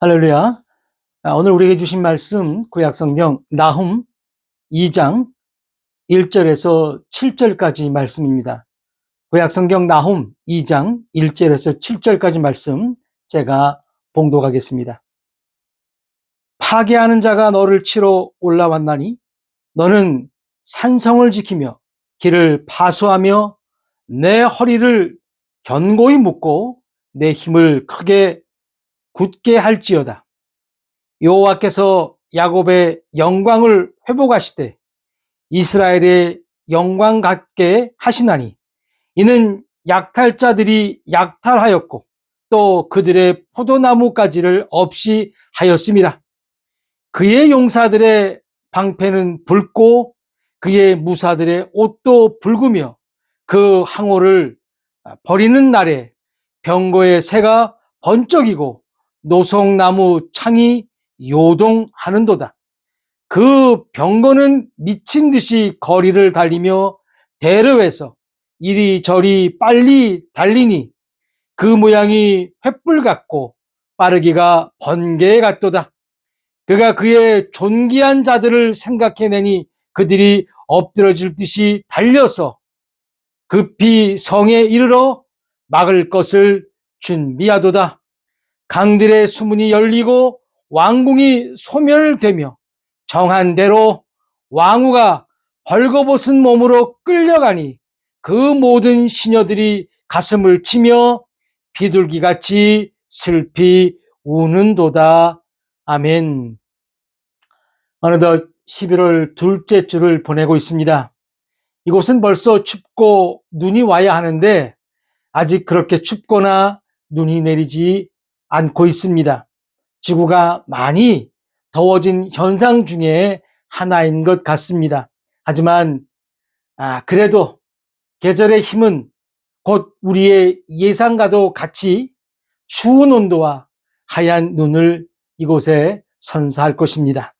할렐루야. 오늘 우리에게 주신 말씀 구약성경 나훔 2장 1절에서 7절까지 말씀입니다. 구약성경 나훔 2장 1절에서 7절까지 말씀 제가 봉독하겠습니다. 파괴하는 자가 너를 치러 올라왔나니 너는 산성을 지키며 길을 파수하며 내 허리를 견고히 묶고 내 힘을 크게 굳게 할지어다. 여호와께서 야곱의 영광을 회복하시되 이스라엘의 영광 같게 하시나니 이는 약탈자들이 약탈하였고 또 그들의 포도나무 가지를 없이 하였습니다. 그의 용사들의 방패는 붉고 그의 무사들의 옷도 붉으며 그 항오를 버리는 날에 병거의 새가 번쩍이고 노송나무 창이 요동하는도다. 그 병거는 미친 듯이 거리를 달리며 대로에서 이리저리 빨리 달리니 그 모양이 횃불 같고 빠르기가 번개 같도다. 그가 그의 존귀한 자들을 생각해내니 그들이 엎드러질 듯이 달려서 급히 성에 이르러 막을 것을 준비하도다. 강들의 수문이 열리고 왕궁이 소멸되며 정한 대로 왕후가 벌거벗은 몸으로 끌려가니 그 모든 시녀들이 가슴을 치며 비둘기같이 슬피 우는도다. 아멘. 어느덧 11월 둘째 주를 보내고 있습니다. 이곳은 벌써 춥고 눈이 와야 하는데 아직 그렇게 춥거나 눈이 내리지 않고 있습니다. 지구가 많이 더워진 현상 중에 하나인 것 같습니다. 하지만 그래도 계절의 힘은 곧 우리의 예상과도 같이 추운 온도와 하얀 눈을 이곳에 선사할 것입니다.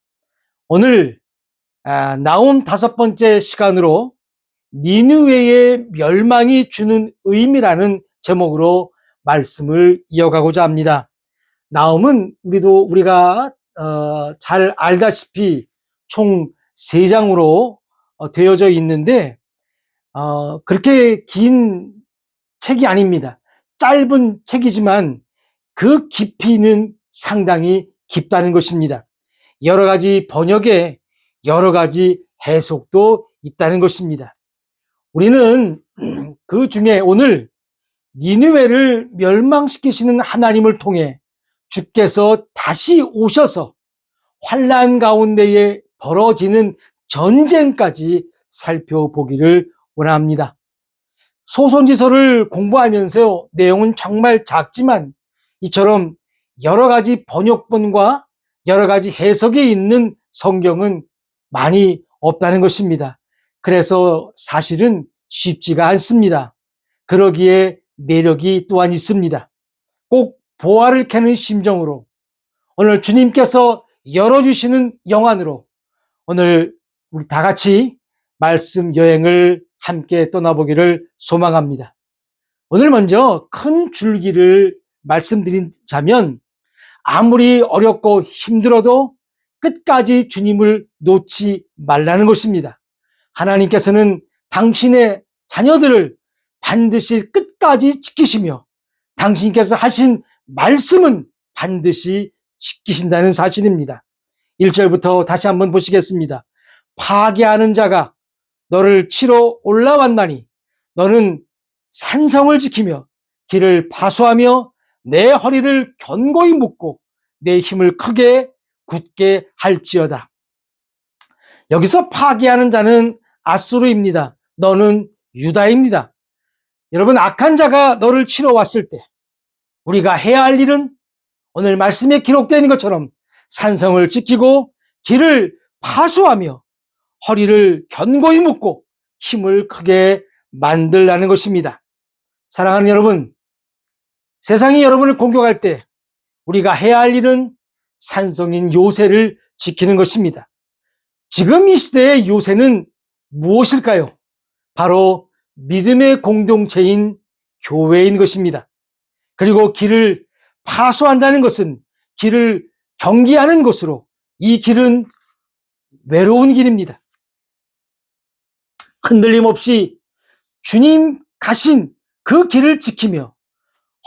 오늘 나온 5번째 시간으로 니느웨의 멸망이 주는 의미라는 제목으로 말씀을 이어가고자 합니다. 나훔은 우리가 잘 알다시피 총 3장으로 되어져 있는데 그렇게 긴 책이 아닙니다. 짧은 책이지만 그 깊이는 상당히 깊다는 것입니다. 여러 가지 번역에 여러 가지 해석도 있다는 것입니다. 우리는 그 중에 오늘 니느웨를 멸망시키시는 하나님을 통해 주께서 다시 오셔서 환난 가운데에 벌어지는 전쟁까지 살펴보기를 원합니다. 소선지서를 공부하면서 내용은 정말 작지만 이처럼 여러 가지 번역본과 여러 가지 해석이 있는 성경은 많이 없다는 것입니다. 그래서 사실은 쉽지가 않습니다. 그러기에 매력이 또한 있습니다. 꼭 보화를 캐는 심정으로 오늘 주님께서 열어주시는 영안으로 오늘 우리 다 같이 말씀 여행을 함께 떠나보기를 소망합니다. 오늘 먼저 큰 줄기를 말씀드리자면 아무리 어렵고 힘들어도 끝까지 주님을 놓지 말라는 것입니다. 하나님께서는 당신의 자녀들을 반드시 끝까지 지키시며 당신께서 하신 말씀은 반드시 지키신다는 사실입니다. 1절부터 다시 한번 보시겠습니다. 파괴하는 자가 너를 치러 올라왔나니 너는 산성을 지키며 길을 파수하며 내 허리를 견고히 묶고 내 힘을 크게 굳게 할지어다. 여기서 파괴하는 자는 아수르입니다. 너는 유다입니다. 여러분, 악한 자가 너를 치러 왔을 때 우리가 해야 할 일은 오늘 말씀에 기록되어 있는 것처럼 산성을 지키고 길을 파수하며 허리를 견고히 묶고 힘을 크게 만들라는 것입니다. 사랑하는 여러분, 세상이 여러분을 공격할 때 우리가 해야 할 일은 산성인 요새를 지키는 것입니다. 지금 이 시대의 요새는 무엇일까요? 바로 믿음의 공동체인 교회인 것입니다. 그리고 길을 파수한다는 것은 길을 경계하는 곳으로, 이 길은 외로운 길입니다. 흔들림 없이 주님 가신 그 길을 지키며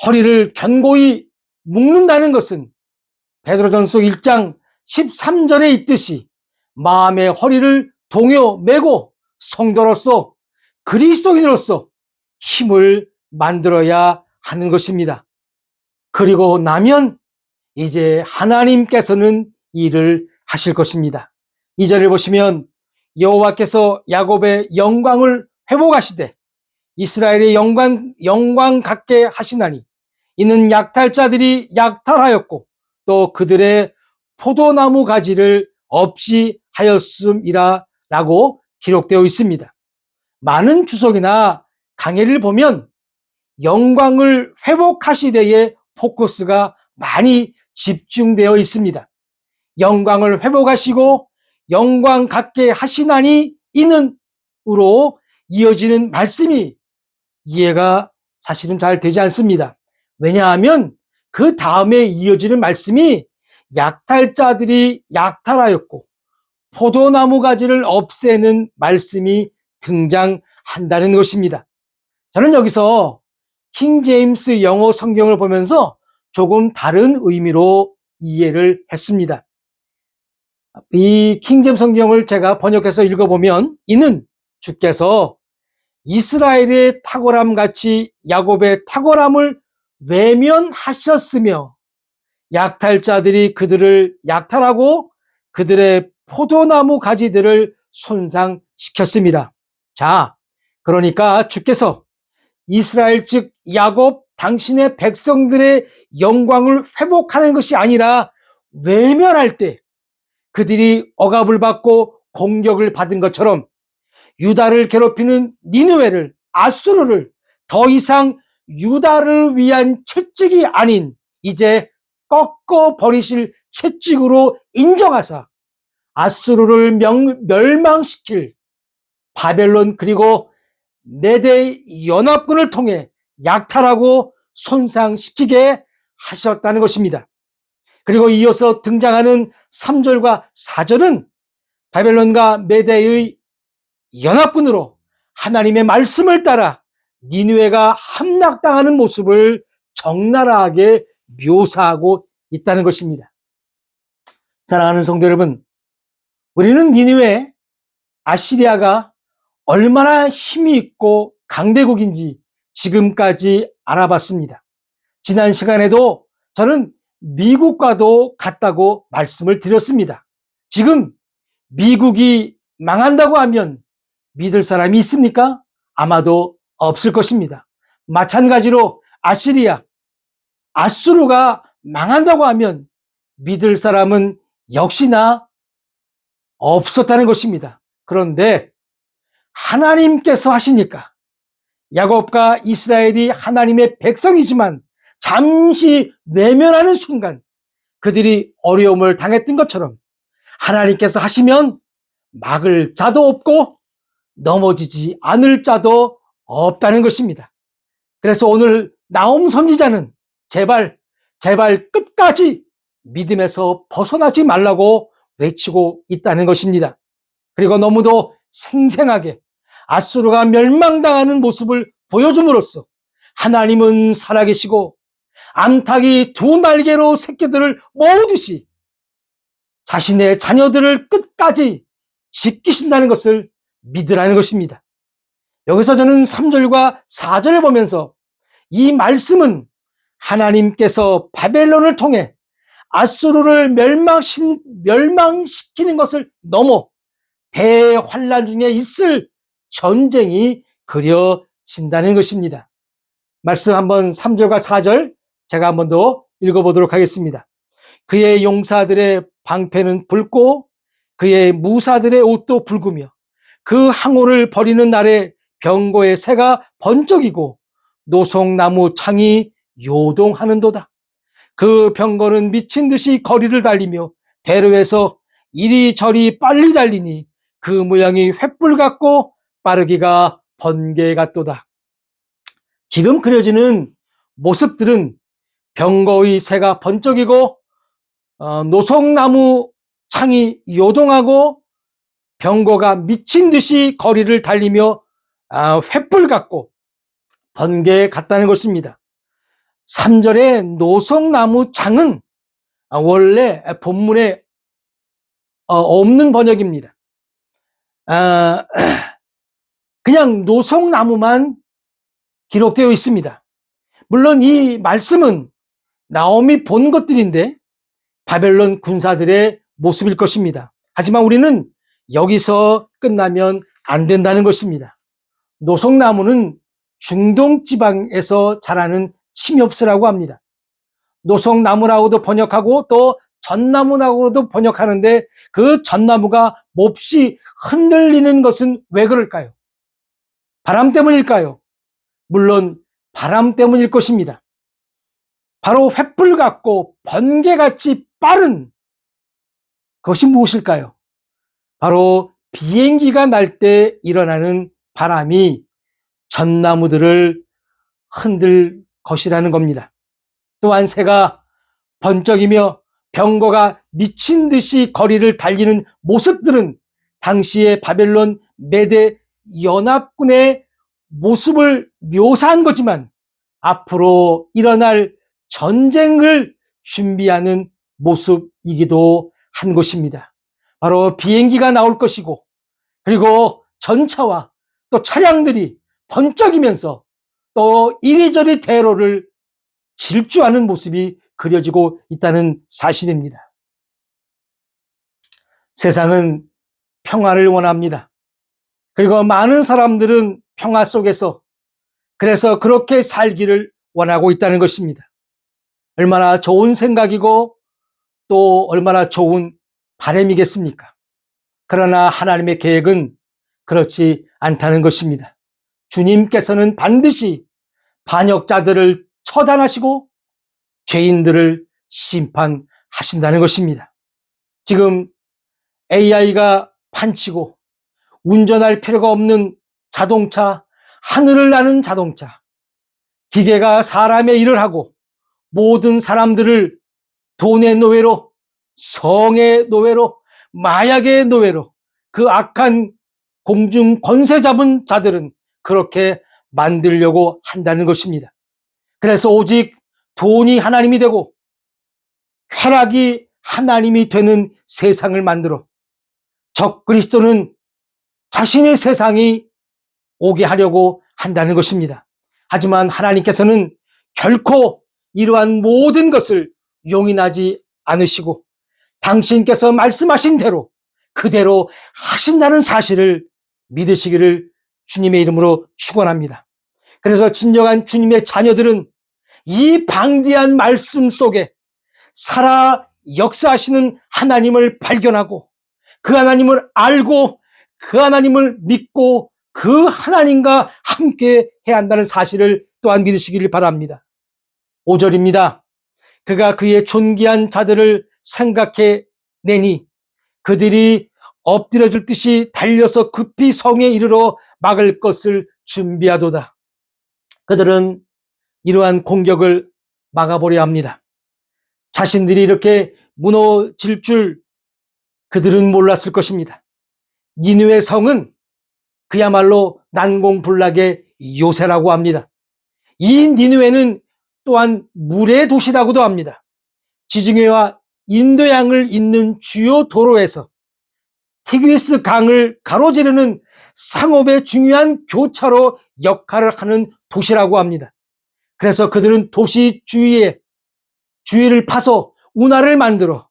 허리를 견고히 묶는다는 것은 베드로전서 1장 13절에 있듯이 마음의 허리를 동요 매고 성도로서, 그리스도인으로서 힘을 만들어야 하는 것입니다. 그리고 나면 이제 하나님께서는 일을 하실 것입니다. 2절을 보시면 여호와께서 야곱의 영광을 회복하시되 이스라엘의 영광 갖게 하시나니 이는 약탈자들이 약탈하였고 또 그들의 포도나무 가지를 없이 하였음이라 라고 기록되어 있습니다. 많은 주석이나 강해를 보면 영광을 회복하시되의 포커스가 많이 집중되어 있습니다. 영광을 회복하시고 영광 갖게 하시나니 이는 으로 이어지는 말씀이 이해가 사실은 잘 되지 않습니다. 왜냐하면 그 다음에 이어지는 말씀이 약탈자들이 약탈하였고 포도나무 가지를 없애는 말씀이 등장한다는 것입니다. 저는 여기서 킹 제임스 영어 성경을 보면서 조금 다른 의미로 이해를 했습니다. 이 킹 제임스 성경을 제가 번역해서 읽어보면 이는 주께서 이스라엘의 탁월함 같이 야곱의 탁월함을 외면하셨으며 약탈자들이 그들을 약탈하고 그들의 포도나무 가지들을 손상시켰습니다. 자, 그러니까 주께서 이스라엘 즉 야곱 당신의 백성들의 영광을 회복하는 것이 아니라 외면할 때 그들이 억압을 받고 공격을 받은 것처럼 유다를 괴롭히는 니느웨를, 아수르를 더 이상 유다를 위한 채찍이 아닌 이제 꺾어 버리실 채찍으로 인정하사 아수르를 멸망시킬 바벨론 그리고 메대 연합군을 통해 약탈하고 손상시키게 하셨다는 것입니다. 그리고 이어서 등장하는 3절과 4절은 바벨론과 메대의 연합군으로 하나님의 말씀을 따라 니느웨가 함락당하는 모습을 적나라하게 묘사하고 있다는 것입니다. 사랑하는 성도 여러분, 우리는 니느웨, 아시리아가 얼마나 힘이 있고 강대국인지 지금까지 알아봤습니다. 지난 시간에도 저는 미국과도 같다고 말씀을 드렸습니다. 지금 미국이 망한다고 하면 믿을 사람이 있습니까? 아마도 없을 것입니다. 마찬가지로 아시리아, 아수르가 망한다고 하면 믿을 사람은 역시나 없었다는 것입니다. 그런데 하나님께서 하시니까 야곱과 이스라엘이 하나님의 백성이지만 잠시 외면하는 순간 그들이 어려움을 당했던 것처럼 하나님께서 하시면 막을 자도 없고 넘어지지 않을 자도 없다는 것입니다. 그래서 오늘 나홈 선지자는 제발 끝까지 믿음에서 벗어나지 말라고 외치고 있다는 것입니다. 그리고 너무도 생생하게 아수르가 멸망당하는 모습을 보여줌으로써 하나님은 살아계시고 암탉이 두 날개로 새끼들을 모으듯이 자신의 자녀들을 끝까지 지키신다는 것을 믿으라는 것입니다. 여기서 저는 3절과 4절을 보면서 이 말씀은 하나님께서 바벨론을 통해 아수르를 멸망시키는 것을 넘어 대환란 중에 있을 전쟁이 그려진다는 것입니다. 말씀 한번 3절과 4절 제가 한번 더 읽어보도록 하겠습니다. 그의 용사들의 방패는 붉고 그의 무사들의 옷도 붉으며 그 항우를 버리는 날에 병거의 새가 번쩍이고 노송나무 창이 요동하는도다. 그 병거는 미친 듯이 거리를 달리며 대로에서 이리저리 빨리 달리니 그 모양이 횃불 같고 빠르기가 번개 같도다. 지금 그려지는 모습들은 병거의 새가 번쩍이고 노송나무 창이 요동하고 병거가 미친 듯이 거리를 달리며 횃불 같고 번개에 갔다는 것입니다. 3절의 노송나무 창은 원래 본문에 없는 번역입니다. 그냥 노송나무만 기록되어 있습니다. 물론 이 말씀은 나옴이 본 것들인데 바벨론 군사들의 모습일 것입니다. 하지만 우리는 여기서 끝나면 안 된다는 것입니다. 노송나무는 중동 지방에서 자라는 침엽수라고 합니다. 노송나무라고도 번역하고 또 전나무라고도 번역하는데 그 전나무가 몹시 흔들리는 것은 왜 그럴까요? 바람 때문일까요? 물론 바람 때문일 것입니다. 바로 횃불 같고 번개같이 빠른 그것이 무엇일까요? 바로 비행기가 날 때 일어나는 바람이 전나무들을 흔들 것이라는 겁니다. 또한 새가 번쩍이며 병거가 미친 듯이 거리를 달리는 모습들은 당시의 바벨론 메대 연합군의 모습을 묘사한 거지만 앞으로 일어날 전쟁을 준비하는 모습이기도 한 것입니다. 바로 비행기가 나올 것이고 그리고 전차와 또 차량들이 번쩍이면서 또 이리저리 대로를 질주하는 모습이 그려지고 있다는 사실입니다. 세상은 평화를 원합니다. 그리고 많은 사람들은 평화 속에서 그래서 그렇게 살기를 원하고 있다는 것입니다. 얼마나 좋은 생각이고 또 얼마나 좋은 바람이겠습니까? 그러나 하나님의 계획은 그렇지 않다는 것입니다. 주님께서는 반드시 반역자들을 처단하시고 죄인들을 심판하신다는 것입니다. 지금 AI가 판치고 운전할 필요가 없는 자동차, 하늘을 나는 자동차, 기계가 사람의 일을 하고 모든 사람들을 돈의 노예로, 성의 노예로, 마약의 노예로 그 악한 공중 권세 잡은 자들은 그렇게 만들려고 한다는 것입니다. 그래서 오직 돈이 하나님이 되고 쾌락이 하나님이 되는 세상을 만들어 적그리스도는 자신의 세상이 오게 하려고 한다는 것입니다. 하지만 하나님께서는 결코 이러한 모든 것을 용인하지 않으시고 당신께서 말씀하신 대로 그대로 하신다는 사실을 믿으시기를 주님의 이름으로 축원합니다. 그래서 진정한 주님의 자녀들은 이 방대한 말씀 속에 살아 역사하시는 하나님을 발견하고 그 하나님을 알고 그 하나님을 믿고 그 하나님과 함께 해야 한다는 사실을 또한 믿으시기를 바랍니다. 5절입니다. 그가 그의 존귀한 자들을 생각해 내니 그들이 엎드려질 듯이 달려서 급히 성에 이르러 막을 것을 준비하도다. 그들은 이러한 공격을 막아보려 합니다. 자신들이 이렇게 무너질 줄 그들은 몰랐을 것입니다. 니느웨 성은 그야말로 난공불락의 요새라고 합니다. 이 니느웨는 또한 물의 도시라고도 합니다. 지중해와 인도양을 잇는 주요 도로에서 티그리스 강을 가로지르는 상업의 중요한 교차로 역할을 하는 도시라고 합니다. 그래서 그들은 도시 주위를 파서 운하를 만들어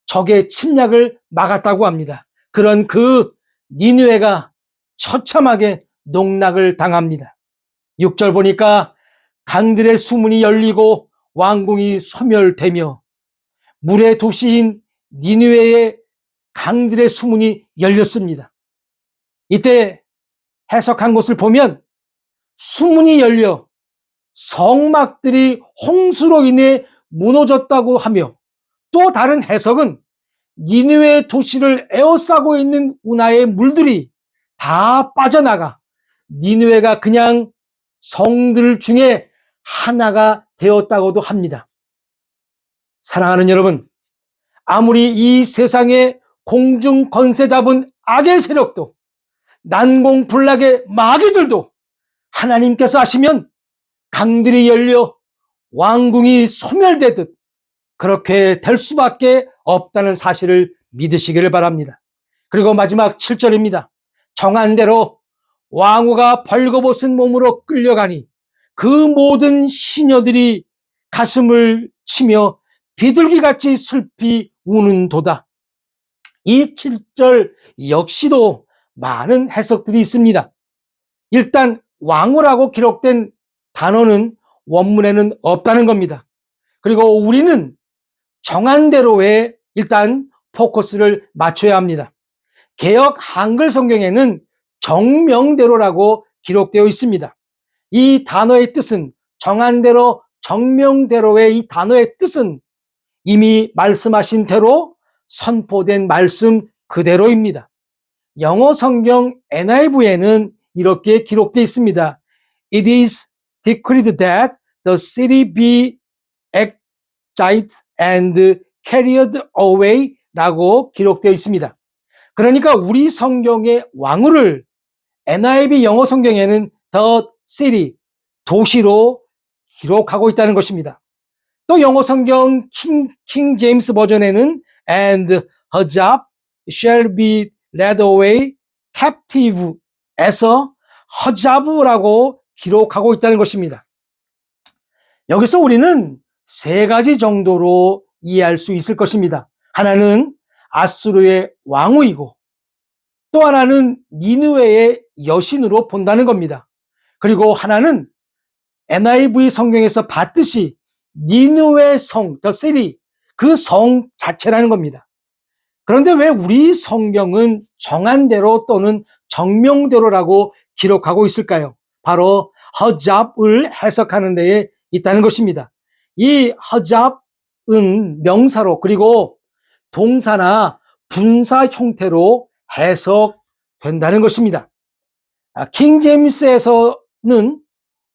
적의 침략을 막았다고 합니다. 그런 그 니느웨가 처참하게 농락을 당합니다. 6절 보니까 강들의 수문이 열리고 왕궁이 소멸되며 물의 도시인 니느웨의 강들의 수문이 열렸습니다. 이때 해석한 것을 보면 수문이 열려 성막들이 홍수로 인해 무너졌다고 하며 또 다른 해석은 니느웨 도시를 에워싸고 있는 운하의 물들이 다 빠져나가 니느웨가 그냥 성들 중에 하나가 되었다고도 합니다. 사랑하는 여러분, 아무리 이 세상에 공중 권세 잡은 악의 세력도 난공불락의 마귀들도 하나님께서 하시면 강들이 열려 왕궁이 소멸되듯 그렇게 될 수밖에 없다는 사실을 믿으시기를 바랍니다. 그리고 마지막 7절입니다. 정한 대로 왕후가 벌거벗은 몸으로 끌려가니 그 모든 시녀들이 가슴을 치며 비둘기같이 슬피 우는도다. 이 7절 역시도 많은 해석들이 있습니다. 일단 왕후라고 기록된 단어는 원문에는 없다는 겁니다. 그리고 우리는 정한 대로에 일단 포커스를 맞춰야 합니다. 개역 한글 성경에는 정명대로라고 기록되어 있습니다. 이 단어의 뜻은 정한 대로, 정명대로의 이 단어의 뜻은 이미 말씀하신 대로 선포된 말씀 그대로입니다. 영어 성경 NIV에는 이렇게 기록되어 있습니다. It is decreed that the city be exiled and carried away 라고 기록되어 있습니다. 그러니까 우리 성경의 왕후를 NIV 영어 성경에는 the city, 도시로 기록하고 있다는 것입니다. 또 영어 성경 king 제임스 버전에는 and her job shall be led away captive에서 허잡이라고 기록하고 있다는 것입니다. 여기서 우리는 세 가지 정도로 이해할 수 있을 것입니다. 하나는 아수르의 왕후이고 또 하나는 니느웨의 여신으로 본다는 겁니다. 그리고 하나는 NIV 성경에서 봤듯이 니느웨 성, the city, 그 성 자체라는 겁니다. 그런데 왜 우리 성경은 정한 대로 또는 정명대로라고 기록하고 있을까요? 바로 허잡을 해석하는 데에 있다는 것입니다. 이 허잡은 명사로 그리고 동사나 분사 형태로 해석된다는 것입니다. 킹 제임스에서는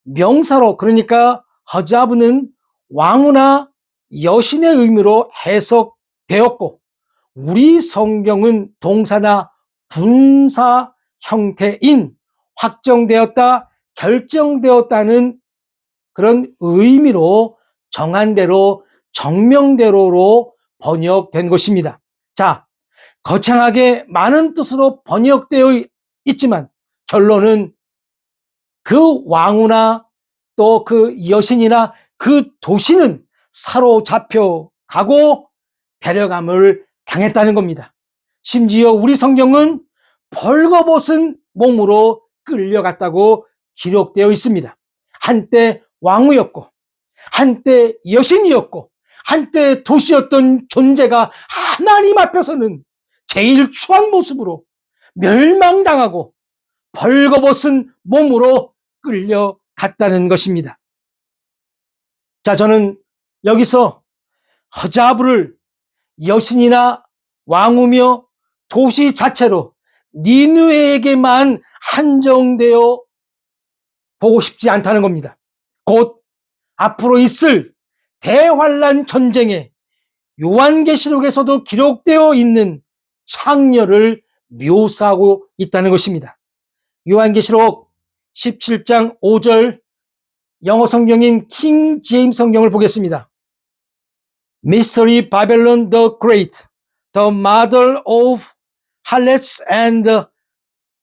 명사로 그러니까 허잡은 왕후나 여신의 의미로 해석되었고 우리 성경은 동사나 분사 형태인 확정되었다, 결정되었다는 그런 의미로 정한 대로, 정명대로로 번역된 것입니다. 자, 거창하게 많은 뜻으로 번역되어 있지만 결론은 그 왕후나 또 그 여신이나 그 도시는 사로잡혀 가고 데려감을 당했다는 겁니다. 심지어 우리 성경은 벌거벗은 몸으로 끌려갔다고 기록되어 있습니다. 한때 왕후였고 한때 여신이었고 한때 도시였던 존재가 하나님 앞에서는 제일 추한 모습으로 멸망당하고 벌거벗은 몸으로 끌려갔다는 것입니다. 자, 저는 여기서 허자브를 여신이나 왕후며 도시 자체로 니느웨에게만 한정되어 보고 싶지 않다는 겁니다. 곧 앞으로 있을 대환란 전쟁에 요한계시록에서도 기록되어 있는 창녀를 묘사하고 있다는 것입니다. 요한계시록 17장 5절 영어 성경인 킹 제임스 성경을 보겠습니다. Mystery Babylon the Great, the mother of harlots and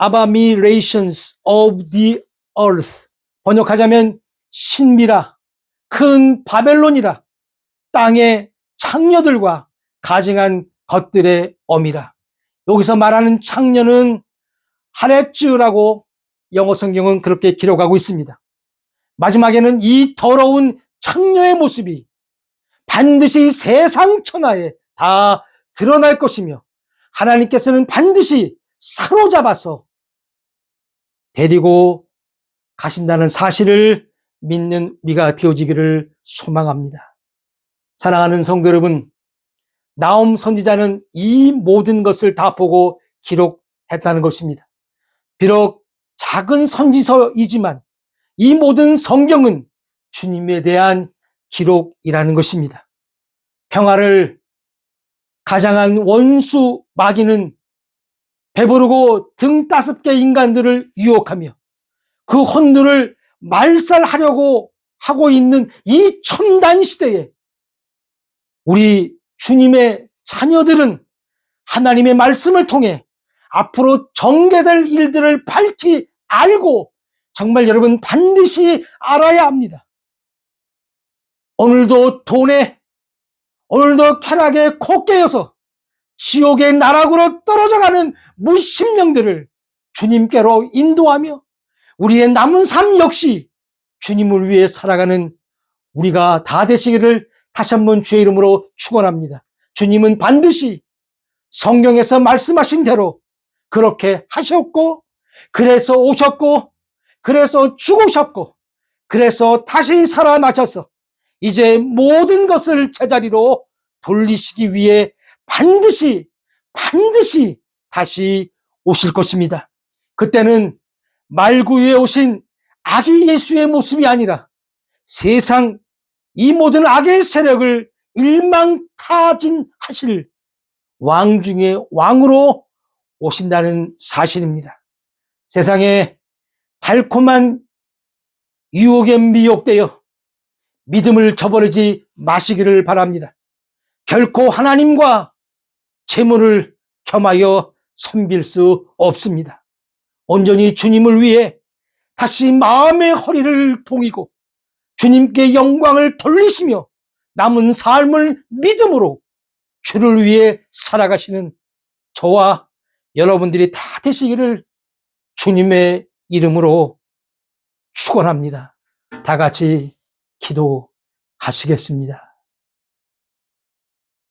abominations of the earth. 번역하자면 신비라, 큰 바벨론이라, 땅의 창녀들과 가증한 것들의 어미라. 여기서 말하는 창녀는 하렛즈라고 영어 성경은 그렇게 기록하고 있습니다. 마지막에는 이 더러운 창녀의 모습이 반드시 세상 천하에 다 드러날 것이며 하나님께서는 반드시 사로잡아서 데리고 가신다는 사실을 믿는 우리가 되어지기를 소망합니다. 사랑하는 성도 여러분, 나홈 선지자는 이 모든 것을 다 보고 기록했다는 것입니다. 비록 작은 선지서이지만 이 모든 성경은 주님에 대한 기록이라는 것입니다. 평화를 가장한 원수 마귀는 배부르고 등 5개 인간들을 유혹하며 그 혼돈을 말살하려고 하고 있는 이 첨단 시대에 우리 주님의 자녀들은 하나님의 말씀을 통해 앞으로 전개될 일들을 밝히 알고 정말 여러분 반드시 알아야 합니다. 오늘도 돈에, 오늘도 쾌락에 코 깨여서 지옥의 나락으로 떨어져가는 무신령들을 주님께로 인도하며 우리의 남은 삶 역시 주님을 위해 살아가는 우리가 다 되시기를 다시 한번 주의 이름으로 축원합니다. 주님은 반드시 성경에서 말씀하신 대로 그렇게 하셨고, 그래서 오셨고, 그래서 죽으셨고, 그래서 다시 살아나셔서 이제 모든 것을 제자리로 돌리시기 위해 반드시 다시 오실 것입니다. 그때는 말구유에 오신 아기 예수의 모습이 아니라 세상 이 모든 악의 세력을 일망타진하실 왕 중의 왕으로 오신다는 사실입니다. 세상에 달콤한 유혹에 미혹되어 믿음을 저버리지 마시기를 바랍니다. 결코 하나님과 재물을 겸하여 섬길 수 없습니다. 온전히 주님을 위해 다시 마음의 허리를 동이고 주님께 영광을 돌리시며 남은 삶을 믿음으로 주를 위해 살아가시는 저와 여러분들이 다 되시기를 주님의 이름으로 축원합니다. 다 같이 기도하시겠습니다.